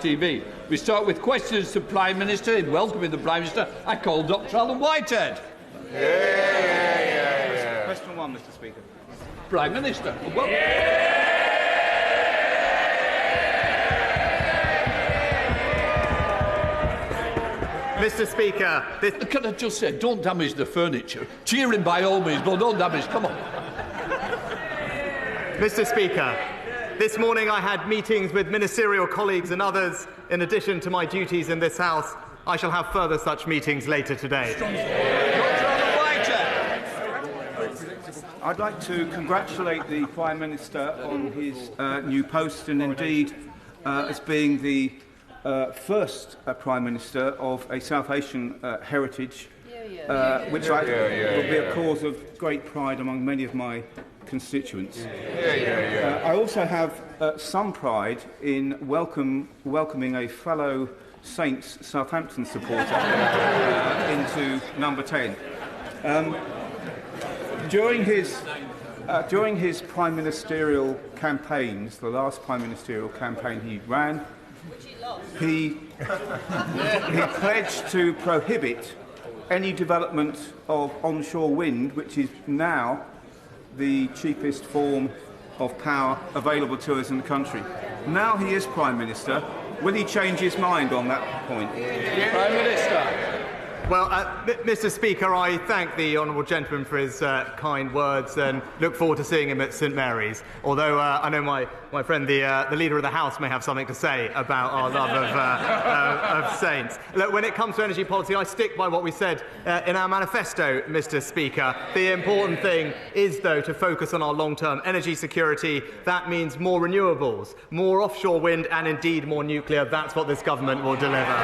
TV. We start with questions to Prime Minister. In welcoming the Prime Minister, I call Dr. Alan Whitehead. Question 1, Mr. Speaker. Prime Minister. Well, Mr. Speaker, can I just say, don't damage the furniture. Cheer him by all means, but don't damage. Come on. Mr. Speaker, this morning I had meetings with ministerial colleagues and others. In addition to my duties in this House, I shall have further such meetings later today. I'd like to congratulate the Prime Minister on his new post and indeed as being the first Prime Minister of a South Asian heritage, which will be a cause of great pride among many of my constituents. I also have some pride in welcoming a fellow Saints Southampton supporter into number 10. During his prime ministerial campaigns, the last prime ministerial campaign he ran, he pledged to prohibit any development of onshore wind, which is now the cheapest form of power available to us in the country. Now he is Prime Minister. Will he change his mind on that point? Prime Minister. Well, Mr. Speaker, I thank the honourable gentleman for his kind words and look forward to seeing him at St Mary's. Although I know my friend, the Leader of the House, may have something to say about our love of Saints. Look, when it comes to energy policy, I stick by what we said in our manifesto, Mr. Speaker. The important thing is, though, to focus on our long-term energy security. That means more renewables, more offshore wind and indeed more nuclear. That's what this government will deliver.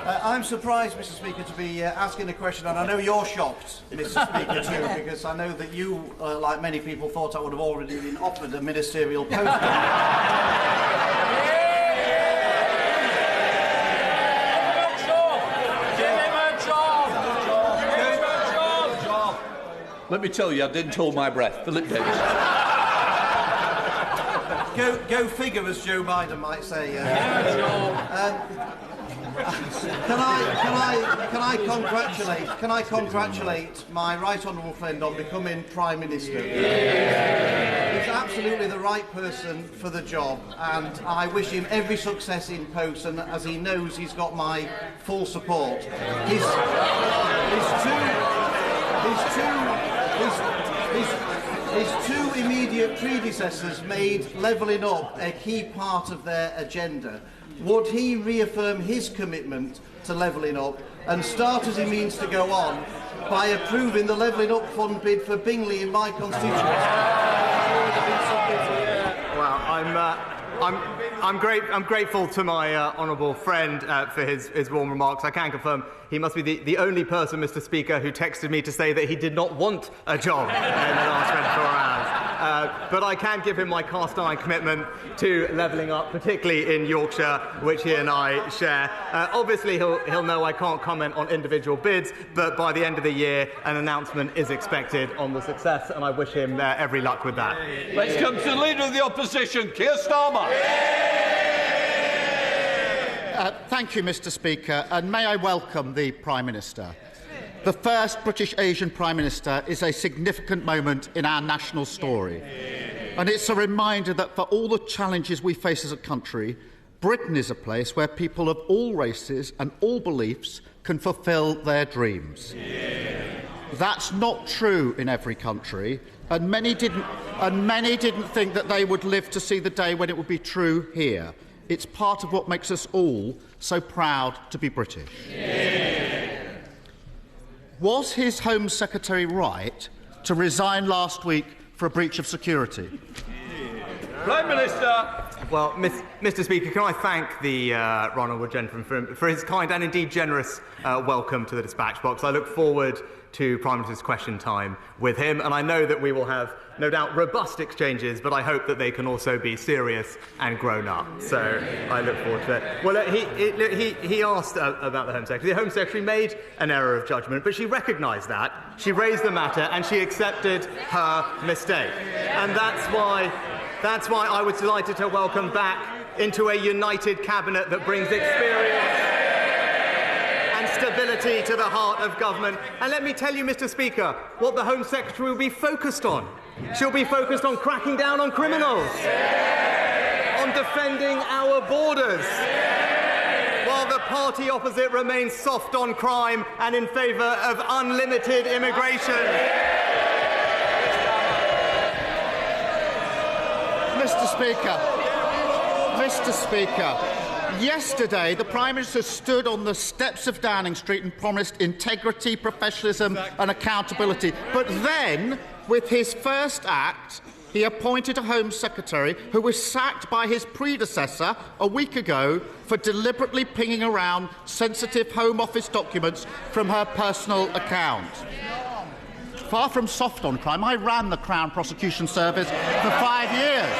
I'm surprised, Mr. Speaker, to be asking a question, and I know you're shocked, Mr. Speaker, too, because I know that you, like many people, thought I would have already been offered a ministerial post. Let me tell you, I didn't hold my breath. Philip Davis. Go figure, as Joe Biden might say. Can I congratulate my right honourable friend on becoming Prime Minister? He's absolutely the right person for the job, and I wish him every success in post. And as he knows, he's got my full support. His two immediate predecessors made levelling up a key part of their agenda. Would he reaffirm his commitment to levelling up and start, as he means to go on, by approving the levelling up fund bid for Bingley in my constituency? Well, I'm grateful to my honourable friend for his warm remarks. I can confirm he must be the only person, Mr. Speaker, who texted me to say that he did not want a job in the last 24 hours. But I can give him my cast-iron commitment to levelling up, particularly in Yorkshire, which he and I share. Obviously, he'll know I can't comment on individual bids, but by the end of the year, an announcement is expected on the success, and I wish him every luck with that. Let's come to the Leader of the Opposition, Keir Starmer. Thank you, Mr. Speaker, and may I welcome the Prime Minister. The first British Asian Prime Minister is a significant moment in our national story. And it's a reminder that for all the challenges we face as a country, Britain is a place where people of all races and all beliefs can fulfil their dreams. That's not true in every country, and many didn't think that they would live to see the day when it would be true here. It's part of what makes us all so proud to be British. Was his Home Secretary right to resign last week for a breach of security? Prime Minister. Well, Mr. Speaker, can I thank the honourable gentleman for his kind and indeed generous welcome to the dispatch box. I look forward to Prime Minister's question time with him, and I know that we will have, no doubt, robust exchanges, but I hope that they can also be serious and grown up. So I look forward to it. Well, he asked about the Home Secretary. The Home Secretary made an error of judgment, but she recognised that. She raised the matter and she accepted her mistake. And that's That's why I was delighted to welcome back into a united cabinet that brings experience and stability to the heart of government. And let me tell you, Mr. Speaker, what the Home Secretary will be focused on. She'll be focused on cracking down on criminals, on defending our borders, while the party opposite remains soft on crime and in favour of unlimited immigration. Mr. Speaker, yesterday the Prime Minister stood on the steps of Downing Street and promised integrity, professionalism and accountability. But then, with his first act, he appointed a Home Secretary who was sacked by his predecessor a week ago for deliberately pinging around sensitive Home Office documents from her personal account. Far from soft on crime, I ran the Crown Prosecution Service for 5 years.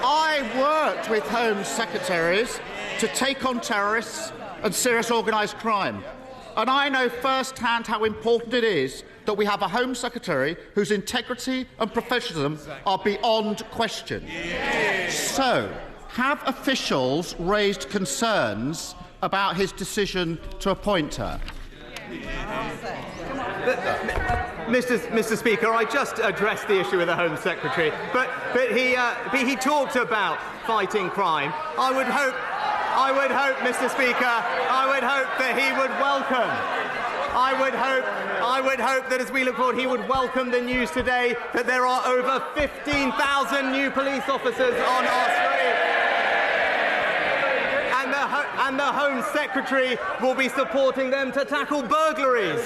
I worked with Home Secretaries to take on terrorists and serious organised crime. And I know firsthand how important it is that we have a Home Secretary whose integrity and professionalism are beyond question. So, have officials raised concerns about his decision to appoint her? Mr. Speaker, I just addressed the issue with the Home Secretary, but he talked about fighting crime. I would hope, Mr. Speaker, I would hope that he would welcome. I would hope that as we look forward, he would welcome the news today that there are over 15,000 new police officers on our street. And the Home Secretary will be supporting them to tackle burglaries.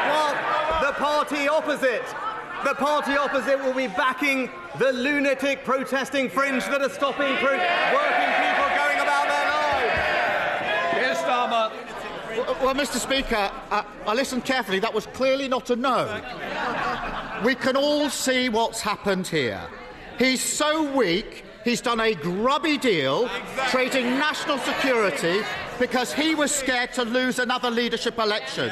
While the party opposite will be backing the lunatic protesting fringe that are stopping working people going about their lives. Yes, Starmer. Well, Mr. Speaker, I listened carefully. That was clearly not a no. We can all see what's happened here. He's so weak, he's done a grubby deal, trading national security because he was scared to lose another leadership election.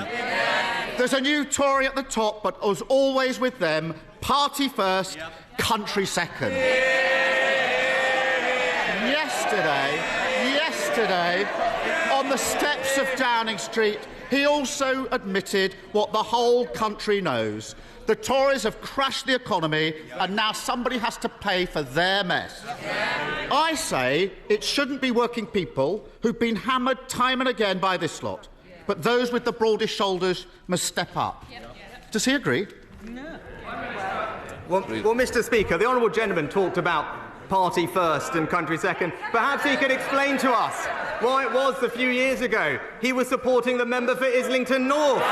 There's a new Tory at the top, but as always with them, party first, country second. Yesterday, on the steps of Downing Street, he also admitted what the whole country knows. The Tories have crashed the economy, and now somebody has to pay for their mess. I say it shouldn't be working people who've been hammered time and again by this lot, but those with the broadest shoulders must step up. Does he agree? No. Well, Mr. Speaker, the honourable gentleman talked about party first and country second. Perhaps he could explain to us why it was a few years ago he was supporting the member for Islington North.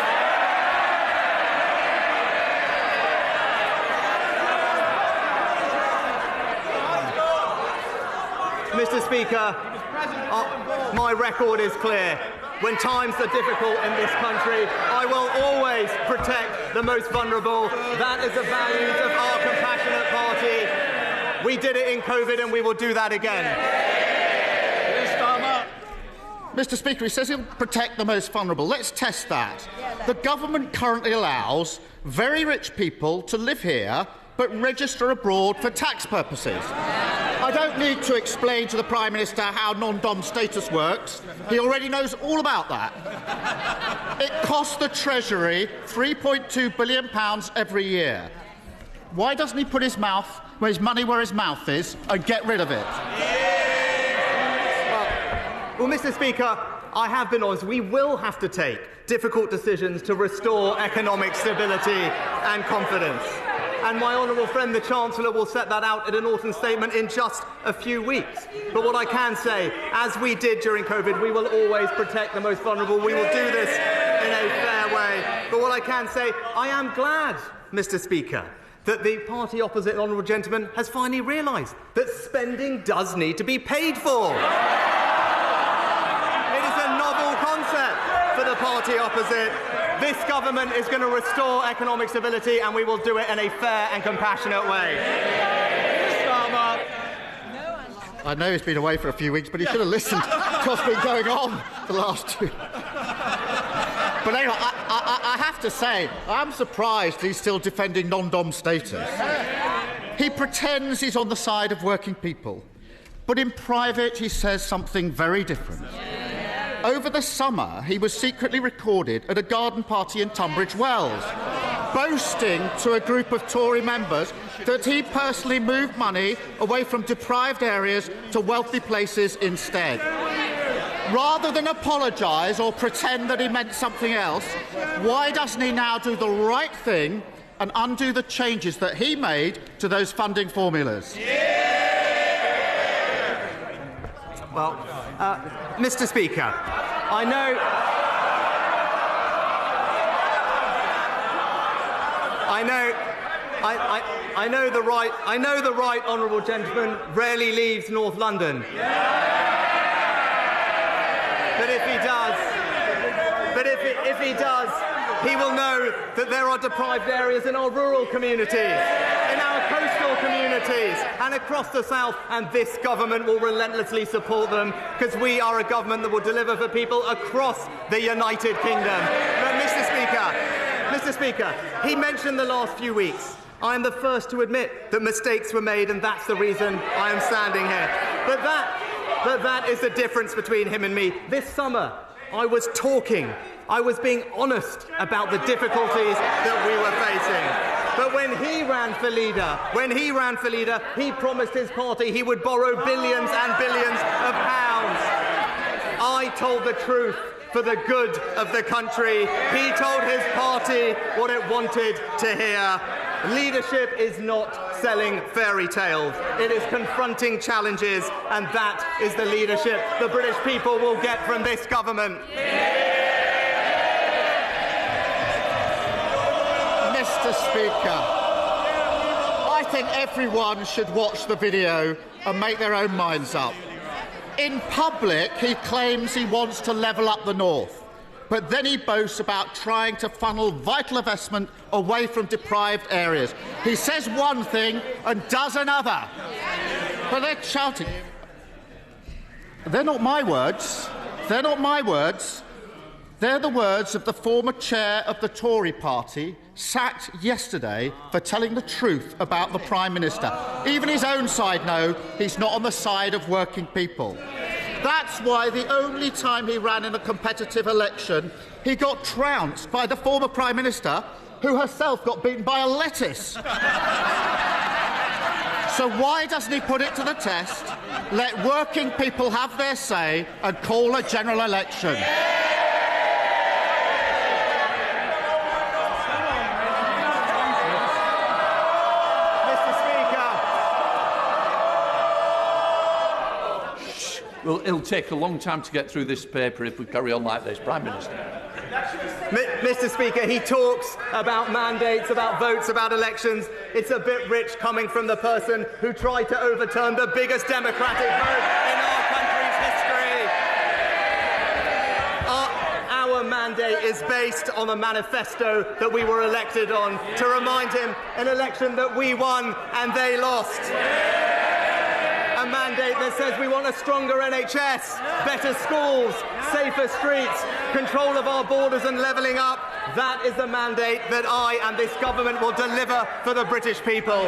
Mr. Speaker, my record is clear. When times are difficult in this country, I will always protect the most vulnerable. That is the values of our compassionate party. We did it in COVID and we will do that again. Mr. Speaker, he says he'll protect the most vulnerable. Let's test that. The government currently allows very rich people to live here but register abroad for tax purposes. I don't need to explain to the Prime Minister how non-dom status works. He already knows all about that. It costs the Treasury £3.2 billion every year. Why doesn't he put his money where his mouth is and get rid of it? Well, Mr. Speaker, I have been honest. We will have to take difficult decisions to restore economic stability and confidence. And my honourable friend, the Chancellor, will set that out in an autumn statement in just a few weeks. But what I can say, as we did during COVID, we will always protect the most vulnerable. We will do this in a fair way. But what I can say, I am glad, Mr. Speaker, that the party opposite, honourable gentleman, has finally realised that spending does need to be paid for. It is a novel concept for the party opposite. This government is going to restore economic stability, and we will do it in a fair and compassionate way. I know he's been away for a few weeks, but he should have listened to what's been going on the last two. But anyway, I have to say, I'm surprised he's still defending non-dom status. He pretends he's on the side of working people, but in private he says something very different. Over the summer, he was secretly recorded at a garden party in Tunbridge Wells, boasting to a group of Tory members that he personally moved money away from deprived areas to wealthy places instead. Rather than apologise or pretend that he meant something else, why doesn't he now do the right thing and undo the changes that he made to those funding formulas? Well, Mr. Speaker, I know the right honourable gentleman rarely leaves North London. But if he does, he will know that there are deprived areas in our rural communities, in our coastal communities, and across the south, and this government will relentlessly support them, because we are a government that will deliver for people across the United Kingdom. But Mr. Speaker, he mentioned the last few weeks. I am the first to admit that mistakes were made, and that's the reason I am standing here. But that is the difference between him and me. This summer, I was being honest about the difficulties that we were facing. But when he ran for leader, he promised his party he would borrow billions and billions of pounds. I told the truth for the good of the country. He told his party what it wanted to hear. Leadership is not selling fairy tales. It is confronting challenges, and that is the leadership the British people will get from this government. Mr. Speaker, I think everyone should watch the video and make their own minds up. In public, he claims he wants to level up the north, but then he boasts about trying to funnel vital investment away from deprived areas. He says one thing and does another. But they're shouting. They're not my words. They're not my words. They're the words of the former chair of the Tory party, sacked yesterday for telling the truth about the Prime Minister. Even his own side know he's not on the side of working people. That's why the only time he ran in a competitive election, he got trounced by the former Prime Minister, who herself got beaten by a lettuce. So why doesn't he put it to the test, let working people have their say and call a general election? Well, it'll take a long time to get through this paper if we carry on like this, Prime Minister. Mr. Speaker, he talks about mandates, about votes, about elections. It's a bit rich coming from the person who tried to overturn the biggest democratic vote in our country's history. Our mandate is based on a manifesto that we were elected on, to remind him an election that we won and they lost. A mandate that says we want a stronger NHS, better schools, safer streets, control of our borders and levelling up. That is the mandate that I and this government will deliver for the British people.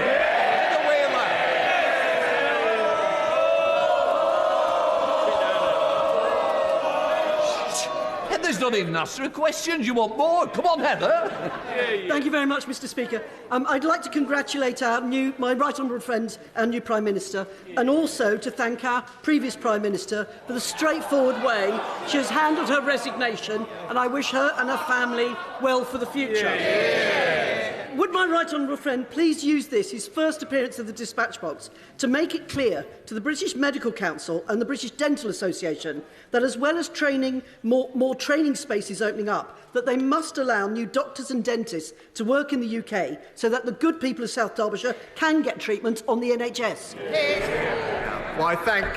Heather's not even answering questions. You want more? Come on, Heather. Thank you very much, Mr. Speaker. I'd like to congratulate my right honourable friend, our new Prime Minister, and also to thank our previous Prime Minister for the straightforward way she has handled her resignation, and I wish her and her family well for the future. Would my right honourable friend please use this, his first appearance of the dispatch box, to make it clear to the British Medical Council and the British Dental Association that, as well as more training spaces opening up, that they must allow new doctors and dentists to work in the UK so that the good people of South Derbyshire can get treatment on the NHS? Well, I thank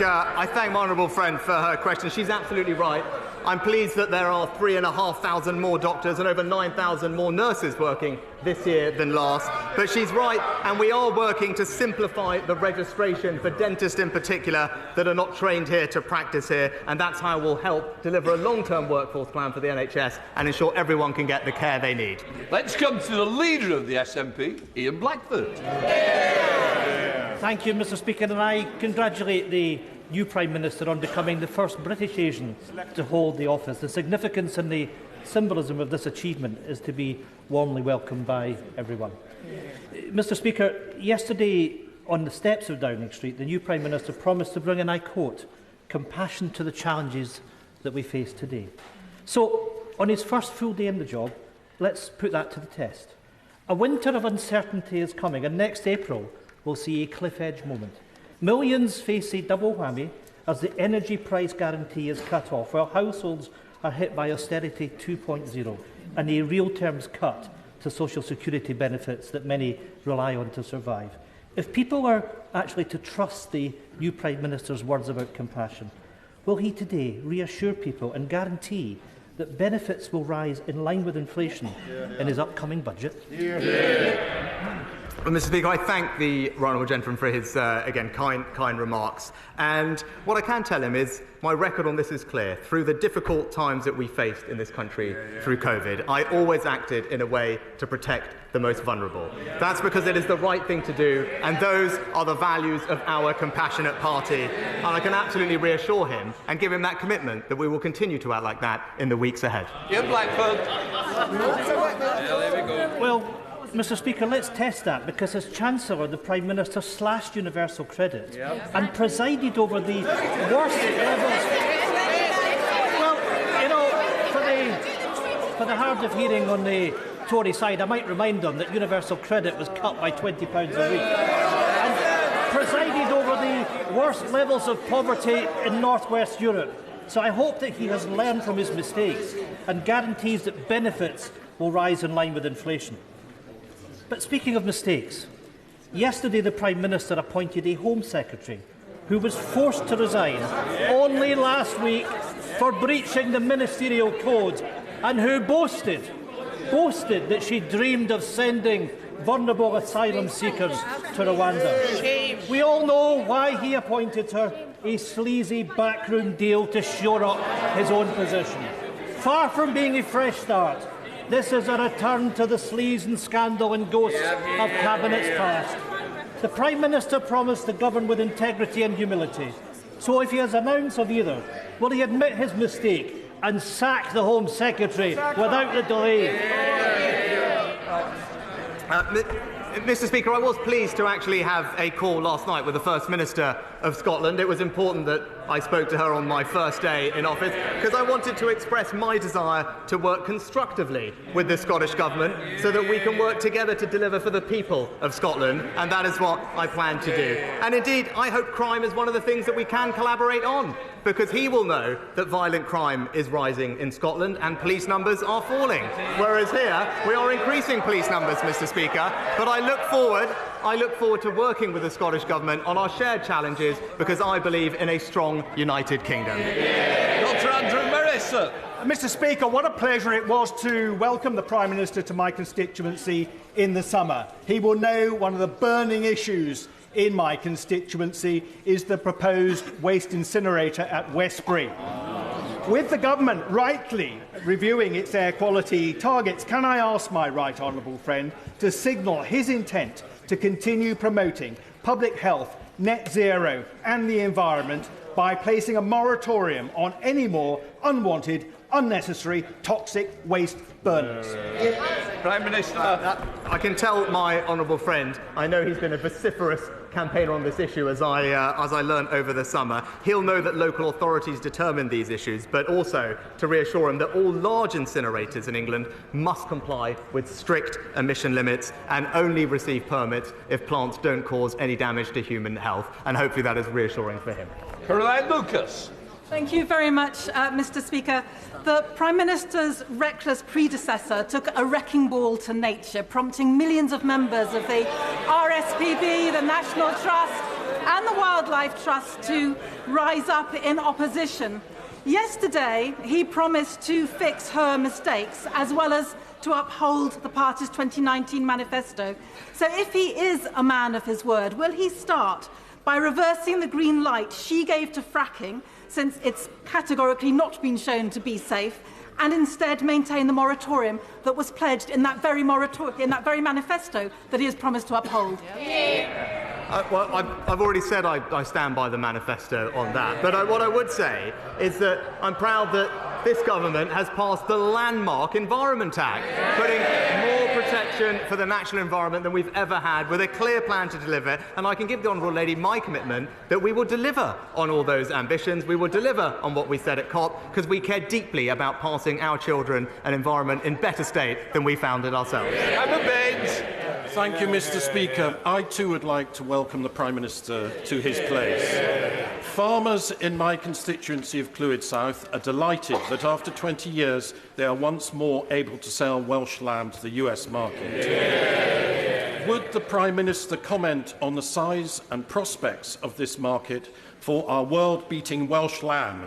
my honourable friend for her question. She's absolutely right. I'm pleased that there are 3,500 more doctors and over 9,000 more nurses working this year than last. But she's right, and we are working to simplify the registration for dentists in particular that are not trained here to practice here, and that's how we'll help deliver a long-term workforce plan for the NHS and ensure everyone can get the care they need. Let's come to the leader of the SNP, Ian Blackford. Thank you, Mr. Speaker, and I congratulate the new Prime Minister on becoming the first British Asian to hold the office. The significance and the symbolism of this achievement is to be warmly welcomed by everyone. Mr. Speaker, yesterday on the steps of Downing Street, the new Prime Minister promised to bring, and I quote, compassion to the challenges that we face today. So, on his first full day in the job, let's put that to the test. A winter of uncertainty is coming, and next April will see a cliff-edge moment. Millions face a double whammy as the energy price guarantee is cut off, while households are hit by austerity 2.0 and a real terms cut to social security benefits that many rely on to survive. If people are actually to trust the new Prime Minister's words about compassion, will he today reassure people and guarantee that benefits will rise in line with inflation in his upcoming budget? Well, Mr. Speaker, I thank the Right Honourable Gentleman for his, again, kind remarks. And what I can tell him is my record on this is clear. Through the difficult times that we faced in this country through COVID, I always acted in a way to protect the most vulnerable. That's because it is the right thing to do, and those are the values of our compassionate party. And I can absolutely reassure him and give him that commitment that we will continue to act like that in the weeks ahead. Ian Blackford. Well, Mr. Speaker, let's test that, because as Chancellor, the Prime Minister slashed universal credit and presided over the worst levels. Well, you know, for the hard of hearing on the Tory side, I might remind them that universal credit was cut by £20 a week and presided over the worst levels of poverty in North West Europe. So I hope that he has learned from his mistakes and guarantees that benefits will rise in line with inflation. But speaking of mistakes, yesterday the Prime Minister appointed a Home Secretary who was forced to resign only last week for breaching the ministerial code, and who boasted that she dreamed of sending vulnerable asylum seekers to Rwanda. We all know why he appointed her, a sleazy backroom deal to shore up his own position. Far from being a fresh start, this is a return to the sleaze and scandal and ghosts of cabinets past. The Prime Minister promised to govern with integrity and humility. So if he has an ounce of either, will he admit his mistake and sack the Home Secretary without the delay? Mr. Speaker, I was pleased to actually have a call last night with the First Minister of Scotland. It was important that I spoke to her on my first day in office because I wanted to express my desire to work constructively with the Scottish Government so that we can work together to deliver for the people of Scotland, and that is what I plan to do. And indeed, I hope crime is one of the things that we can collaborate on, because he will know that violent crime is rising in Scotland and police numbers are falling, whereas here we are increasing police numbers, Mr. Speaker. But I look forward to working with the Scottish Government on our shared challenges, because I believe in a strong United Kingdom. Dr. Andrew Morris. Mr. Speaker, what a pleasure it was to welcome the Prime Minister to my constituency in the summer. He will know one of the burning issues in my constituency is the proposed waste incinerator at Westbury. With the government rightly reviewing its air quality targets, can I ask my right honourable friend to signal his intent to continue promoting public health, net zero and the environment by placing a moratorium on any more unwanted, unnecessary, toxic waste burners? Prime Minister. I can tell my honourable friend, I know he's been a vociferous campaigner on this issue as I learned over the summer. He'll know that local authorities determine these issues, but also to reassure him that all large incinerators in England must comply with strict emission limits and only receive permits if plants don't cause any damage to human health, and hopefully that is reassuring for him. Caroline Lucas. Thank you very much, Mr. Speaker. The Prime Minister's reckless predecessor took a wrecking ball to nature, prompting millions of members of the RSPB, the National Trust and the Wildlife Trust to rise up in opposition. Yesterday, he promised to fix her mistakes as well as to uphold the party's 2019 manifesto. So if he is a man of his word, will he start by reversing the green light she gave to fracking, since it's categorically not been shown to be safe, and instead maintain the moratorium that was pledged in that very manifesto that he has promised to uphold? Well, I've already said I stand by the manifesto on that. But what I would say is that I'm proud that this government has passed the landmark Environment Act, putting more protection for the natural environment than we've ever had, with a clear plan to deliver. And I can give the Honourable Lady my commitment that we will deliver on all those ambitions. We will deliver on what we said at COP, because we care deeply about passing our children an environment in better state than we found it ourselves. Thank you, Mr. Speaker. I too would like to welcome the Prime Minister to his place. Farmers in my constituency of Clwyd South are delighted that after 20 years they are once more able to sell Welsh lamb to the US market. Would the Prime Minister comment on the size and prospects of this market for our world-beating Welsh lamb?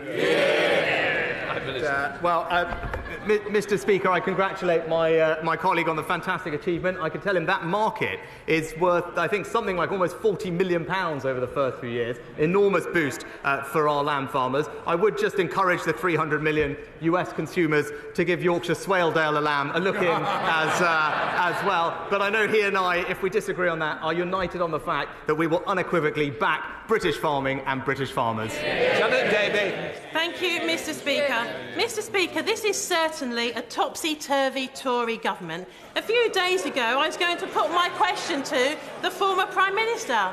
Mr. Speaker, I congratulate my colleague on the fantastic achievement. I can tell him that market is worth, I think, something like almost £40 million over the first few years. Enormous boost for our lamb farmers. I would just encourage the 300 million US consumers to give Yorkshire Swaledale a lamb a look in as well. But I know he and I, if we disagree on that, are united on the fact that we will unequivocally back British farming and British farmers. Janet Davey. Thank you, Mr. Speaker. Mr. Speaker, this is certainly a topsy-turvy Tory government. A few days ago, I was going to put my question to the former Prime Minister.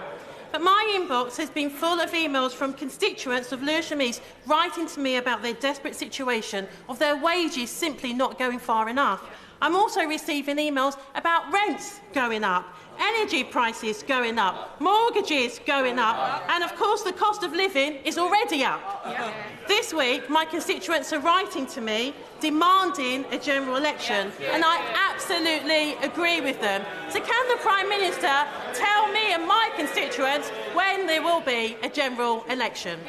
But my inbox has been full of emails from constituents of Lewisham East writing to me about their desperate situation, of their wages simply not going far enough. I'm also receiving emails about rents going up, energy prices going up, mortgages going up, and of course the cost of living is already up. This week, my constituents are writing to me demanding a general election, and I absolutely agree with them. So can the Prime Minister tell me and my constituents when there will be a general election?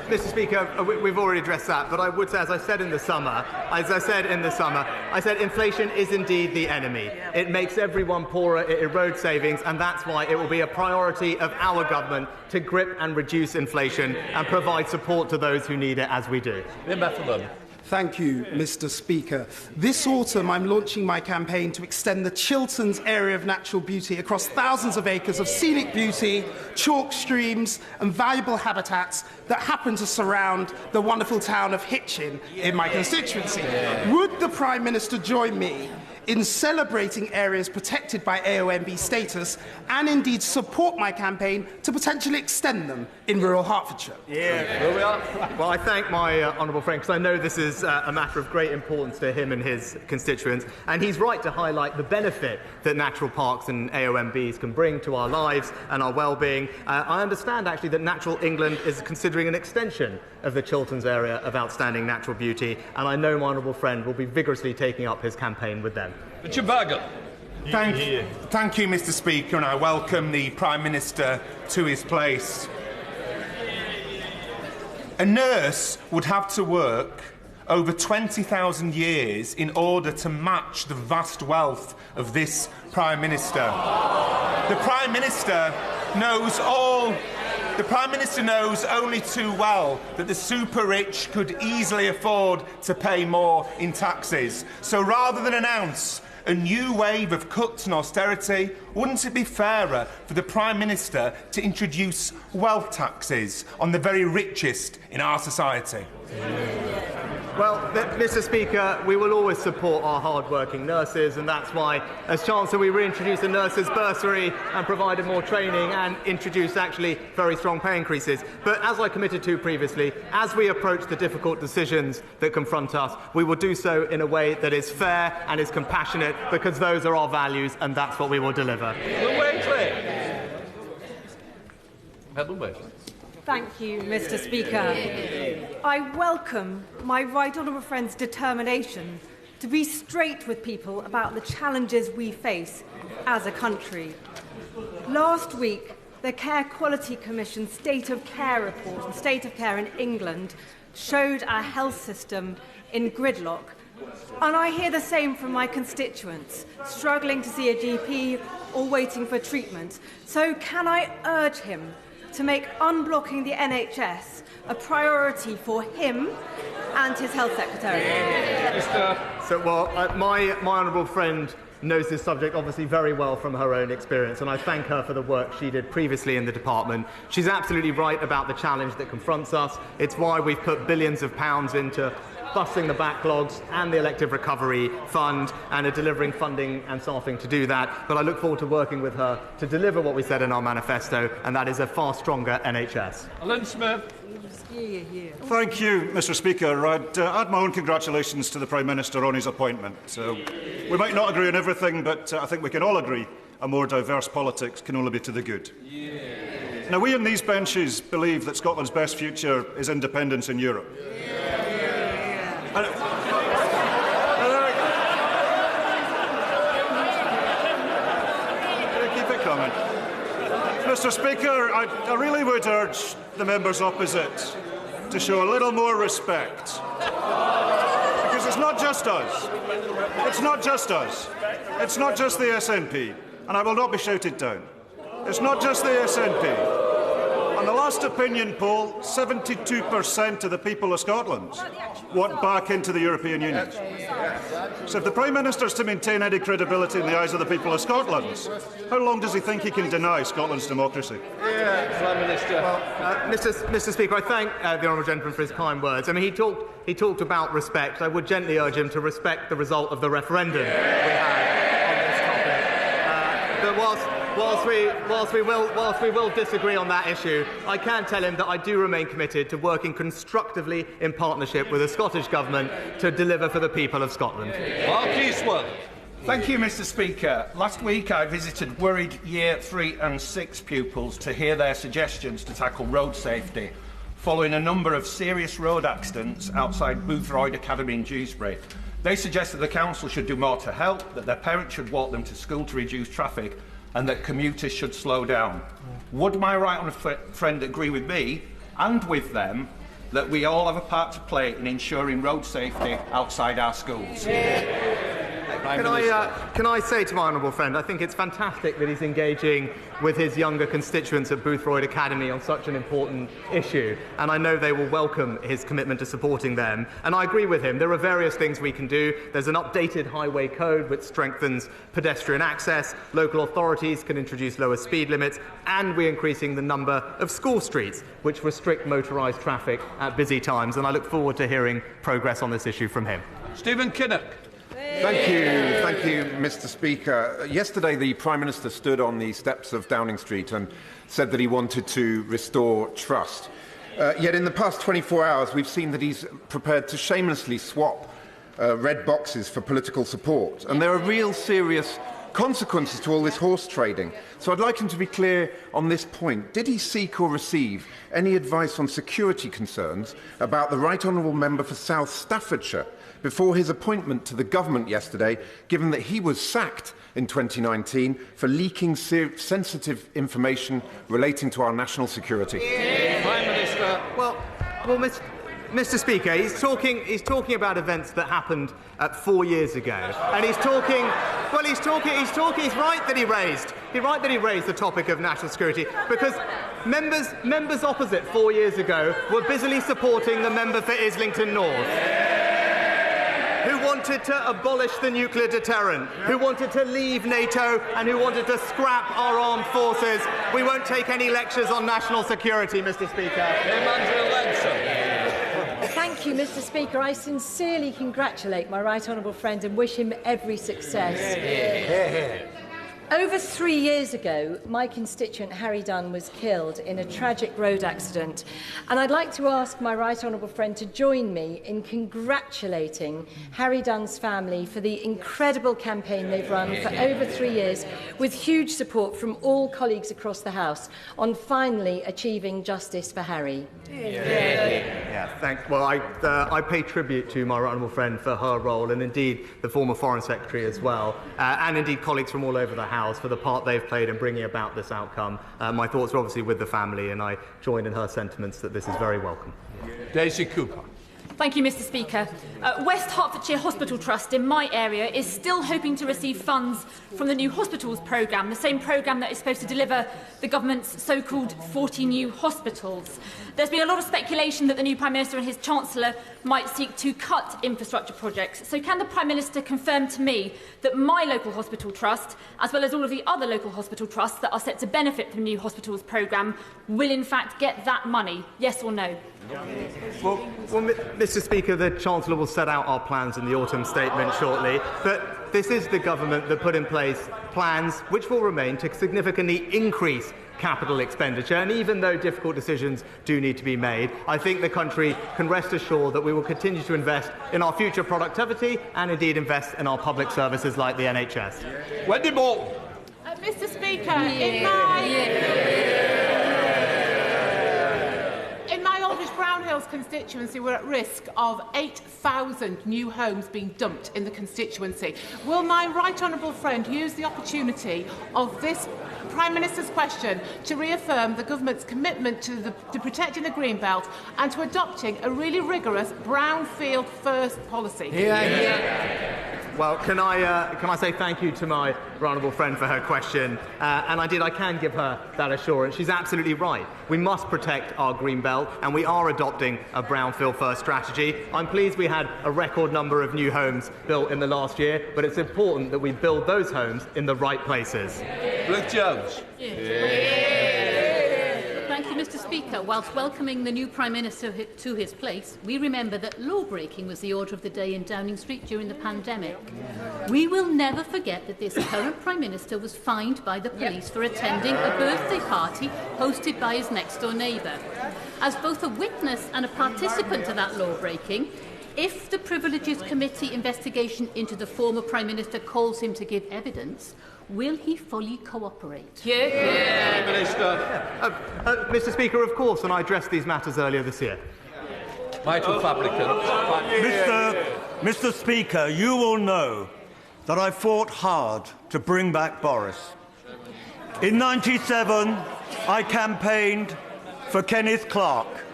Mr. Speaker, we've already addressed that, but I would say, as I said in the summer, I said inflation is indeed the enemy. It makes everyone poorer, it erodes savings, and that's why it will be a priority of our government to grip and reduce inflation and provide support to those who need it, as we do. Thank you, Mr. Speaker. This autumn, I'm launching my campaign to extend the Chilterns area of natural beauty across thousands of acres of scenic beauty, chalk streams and valuable habitats that happen to surround the wonderful town of Hitchin in my constituency. Would the Prime Minister join me in celebrating areas protected by AONB status and indeed support my campaign to potentially extend them in rural Hertfordshire? Well, I thank my honourable friend, because I know this is a matter of great importance to him and his constituents, and he's right to highlight the benefit that natural parks and AONBs can bring to our lives and our well-being. I understand, actually, that Natural England is considering an extension of the Chilterns area of outstanding natural beauty, and I know my honourable friend will be vigorously taking up his campaign with them. Richard Bargett. Thank you, Mr. Speaker, and I welcome the Prime Minister to his place. A nurse would have to work over 20,000 years in order to match the vast wealth of this Prime Minister. The Prime Minister knows only too well that the super-rich could easily afford to pay more in taxes. So rather than announce a new wave of cuts and austerity, wouldn't it be fairer for the Prime Minister to introduce wealth taxes on the very richest in our society? Well, Mr. Speaker, we will always support our hard-working nurses, and that's why, as Chancellor, we reintroduced the nurses' bursary and provided more training and introduced, actually, very strong pay increases. But as I committed to previously, as we approach the difficult decisions that confront us, we will do so in a way that is fair and is compassionate, because those are our values, and that's what we will deliver. Thank you, Mr. Speaker. I welcome my right honourable friend's determination to be straight with people about the challenges we face as a country. Last week, the Care Quality Commission State of Care report and State of Care in England showed our health system in gridlock. And I hear the same from my constituents, struggling to see a GP or waiting for treatment. So can I urge him to make unblocking the NHS a priority for him and his Health Secretary? My honourable friend knows this subject obviously very well from her own experience, and I thank her for the work she did previously in the department. She's absolutely right about the challenge that confronts us. It's why we've put billions of pounds into busting the backlogs and the elective recovery fund and are delivering funding and staffing to do that. But I look forward to working with her to deliver what we said in our manifesto, and that is a far stronger NHS. Alan Smith. Thank you, Mr Speaker. I'd add my own congratulations to the Prime Minister on his appointment. We might not agree on everything, but I think we can all agree a more diverse politics can only be to the good. Now, we in these benches believe that Scotland's best future is independence in Europe. Keep it coming. Mr Speaker, I really would urge the members opposite to show a little more respect. Because it's not just us. It's not just us. It's not just the SNP. And I will not be shouted down. It's not just the SNP. On the last opinion poll, 72% of the people of Scotland want back into the European Union. So if the Prime Minister is to maintain any credibility in the eyes of the people of Scotland, how long does he think he can deny Scotland's democracy? Prime Minister. Mr Speaker, I thank the honourable gentleman for his kind words. I mean, he talked about respect. I would gently urge him to respect the result of the referendum we had on this topic. But whilst we will disagree on that issue, I can tell him that I do remain committed to working constructively in partnership with the Scottish Government to deliver for the people of Scotland. Mark Eastwood. Thank you, Mr Speaker. Last week I visited worried Year 3 and 6 pupils to hear their suggestions to tackle road safety, following a number of serious road accidents outside Boothroyd Academy in Dewsbury. They suggested the council should do more to help, that their parents should walk them to school to reduce traffic, and that commuters should slow down. Would my right honourable friend agree with me and with them that we all have a part to play in ensuring road safety outside our schools? Can I say to my honourable friend, I think it's fantastic that he's engaging with his younger constituents at Boothroyd Academy on such an important issue, and I know they will welcome his commitment to supporting them. And I agree with him. There are various things we can do. There's an updated highway code which strengthens pedestrian access. Local authorities can introduce lower speed limits, and we're increasing the number of school streets which restrict motorised traffic at busy times. And I look forward to hearing progress on this issue from him. Stephen Kinnock. Thank you, Mr Speaker. Yesterday, the Prime Minister stood on the steps of Downing Street and said that he wanted to restore trust. Yet in the past 24 hours, we've seen that he's prepared to shamelessly swap red boxes for political support. And there are real serious consequences to all this horse trading. So I'd like him to be clear on this point. Did he seek or receive any advice on security concerns about the Right Honourable Member for South Staffordshire before his appointment to the government yesterday, given that he was sacked in 2019 for leaking sensitive information relating to our national security? Prime Minister. Well, Mr Speaker, he's talking about events that happened 4 years ago, and he's right that he raised the topic of national security, because members opposite 4 years ago were busily supporting the member for Islington North, who wanted to abolish the nuclear deterrent, who wanted to leave NATO, and who wanted to scrap our armed forces. We won't take any lectures on national security, Mr Speaker. Thank you, Mr Speaker. I sincerely congratulate my right honourable friend and wish him every success. Over 3 years ago, my constituent Harry Dunn was killed in a tragic road accident, and I'd like to ask my right honourable friend to join me in congratulating Harry Dunn's family for the incredible campaign they've run for over 3 years, with huge support from all colleagues across the House on finally achieving justice for Harry. Well, I pay tribute to my right honourable friend for her role, and indeed the former Foreign Secretary as well, and indeed colleagues from all over the House for the part they've played in bringing about this outcome. My thoughts are obviously with the family, and I join in her sentiments that this is very welcome. Daisy Cooper. Thank you, Mr. Speaker. West Hertfordshire Hospital Trust in my area is still hoping to receive funds from the new hospitals programme, the same programme that is supposed to deliver the government's so-called 40 new hospitals. There's been a lot of speculation that the new Prime Minister and his Chancellor might seek to cut infrastructure projects. So can the Prime Minister confirm to me that my local hospital trust, as well as all of the other local hospital trusts that are set to benefit from the new hospitals programme, will in fact get that money? Yes or no? Well, Mr. Speaker, the Chancellor will set out our plans in the autumn statement shortly, but this is the government that put in place plans which will remain to significantly increase capital expenditure, and even though difficult decisions do need to be made, I think the country can rest assured that we will continue to invest in our future productivity and indeed invest in our public services like the NHS. Wendy Moore. Mr. Speaker, in my Aldridge Brown Hills constituency, we're at risk of 8,000 new homes being dumped in the constituency. Will my right honourable friend use the opportunity of this Prime Minister's question to reaffirm the government's commitment to protecting the Greenbelt and to adopting a really rigorous brownfield first policy? Well, can I say thank you to my honourable friend for her question, and I can give her that assurance. She's absolutely right. We must protect our green belt, and we are adopting a brownfield first strategy. I'm pleased we had a record number of new homes built in the last year, but it's important that we build those homes in the right places. Luke Jones. Thank you, Mr. Speaker. Whilst welcoming the new Prime Minister to his place, we remember that law-breaking was the order of the day in Downing Street during the pandemic. We will never forget that this current Prime Minister was fined by the police for attending a birthday party hosted by his next-door neighbour. As both a witness and a participant to that law-breaking, if the Privileges Committee investigation into the former Prime Minister calls him to give evidence, will he fully cooperate? Prime Minister. Mr. Speaker, of course, and I addressed these matters earlier this year. Michael Fabricant. Mr. Speaker, you will know that I fought hard to bring back Boris. In '97, I campaigned for Kenneth Clarke,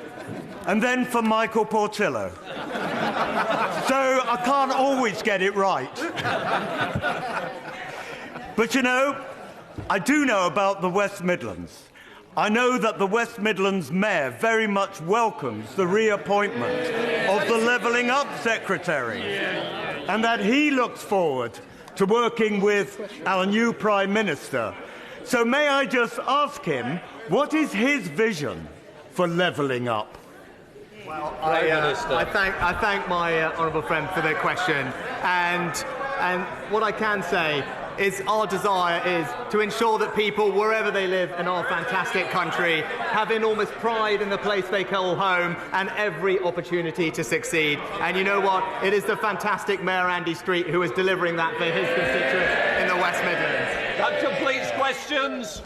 and then for Michael Portillo. So I can't always get it right. But you know, I do know about the West Midlands. I know that the West Midlands Mayor very much welcomes the reappointment of the Levelling Up Secretary, and that he looks forward to working with our new Prime Minister. So may I just ask him, what is his vision for levelling up? Well, I thank my honourable friend for the question, and what I can say is our desire is to ensure that people, wherever they live in our fantastic country, have enormous pride in the place they call home and every opportunity to succeed. And you know what? It is the fantastic Mayor Andy Street who is delivering that for his constituents in the West Midlands. That completes questions.